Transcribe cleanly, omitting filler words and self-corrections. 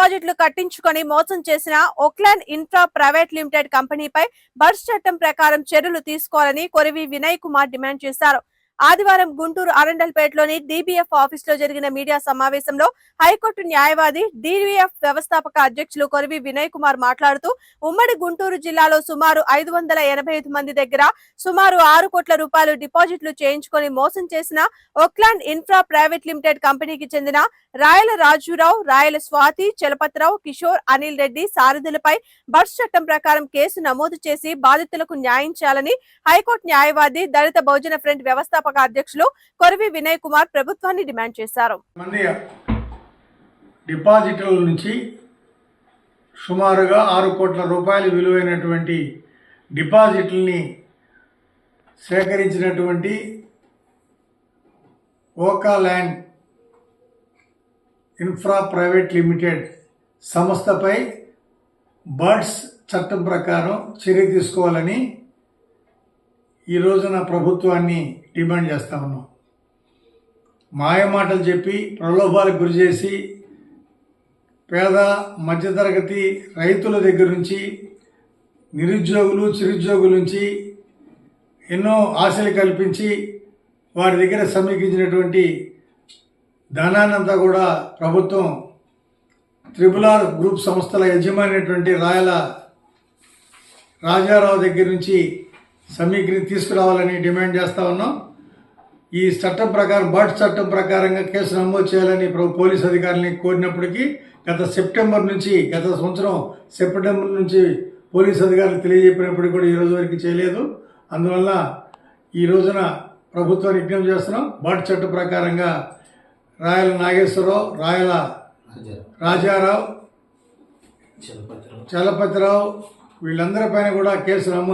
డిపాజిట్లు కట్టించుకొని మోసం చేసిన ఓక్లాండ్ ఇన్ఫ్రా ప్రైవేట్ లిమిటెడ్ కంపెనీపై బడ్స్ చట్టం ప్రకారం చర్యలు తీసుకోవాలని కొరివి వినయ్ కుమార్ డిమాండ్ చేశారు. ఆదివారం గుంటూరు అరండల్పేటలోని డీబీఎఫ్ ఆఫీస్ లో జరిగిన మీడియా సమావేశంలో హైకోర్టు న్యాయవాది డీబీఎఫ్ వ్యవస్థాపక అధ్యక్షులు కొరివి వినయ్ కుమార్ మాట్లాడుతూ ఉమ్మడి గుంటూరు జిల్లాలో సుమారు 585 మంది దగ్గర సుమారు 6 కోట్ల రూపాయలు డిపాజిట్లు చేయించుకొని మోసం చేసిన ఓక్లాండ్ ఇన్ఫ్రా ప్రైవేట్ లిమిటెడ్ కంపెనీకి చెందిన రాయల రాజురావు, రాయల స్వాతి, చలపతిరావు, కిషోర్, అనిల్ రెడ్డి సారథులపై బడ్స్ చట్టం ప్రకారం కేసు నమోదు చేసి బాధితులకు న్యాయం చేయాలని హైకోర్టు న్యాయవాది దళిత బహుజన ఫ్రంట్ వ్యవస్థాపక అధ్యక్షులు కొరివి వినయ్ కుమార్ ప్రభుత్వాన్ని డిమాండ్ చేశారు. డిపాజిట్ల నుంచి సుమారుగా 6 కోట్ల రూపాయలు విలువైనటువంటి డిపాజిట్లని సేకరించినటువంటి ఓక్లాండ్ ఇన్ఫ్రా ప్రైవేట్ లిమిటెడ్ సంస్థపై బడ్స్ చట్టం ప్రకారం చర్య తీసుకోవాలని ఈ రోజున ప్రభుత్వాన్ని డిమాండ్ చేస్తా ఉన్నాం. మాయమాటలు చెప్పి ప్రలోభాలకు గురి చేసి పేద మధ్యతరగతి రైతుల దగ్గర నుంచి నిరుద్యోగులు, చిరుద్యోగుల నుంచి ఎన్నో ఆశలు కల్పించి వారి దగ్గర సమీకరించినటువంటి ధనాన్నంతా కూడా ప్రభుత్వం RRR గ్రూప్ సంస్థల యజమాని రాయల రాజారావు దగ్గర నుంచి తీసుకురావాలని డిమాండ్ చేస్తూ ఉన్నాం. ఈ చట్టం ప్రకారం బడ్స్ చట్టం ప్రకారంగా కేసు నమోదు చేయాలని పోలీసు అధికారులని కోరినప్పటికీ గత సంవత్సరం సెప్టెంబర్ నుంచి పోలీసు అధికారులు తెలియజెప్పినప్పటికీ కూడా ఈ రోజు వరకు చేయలేదు. అందువల్ల ఈ రోజున ప్రభుత్వాన్ని విజ్ఞప్తి చేస్తున్నాం. బడ్స్ చట్టం ప్రకారంగా రాయల నాగేశ్వరరావు, రాయల రాజారావు, చలపతిరావు వీళ్ళందరిపైన కూడా కేసు నమోదు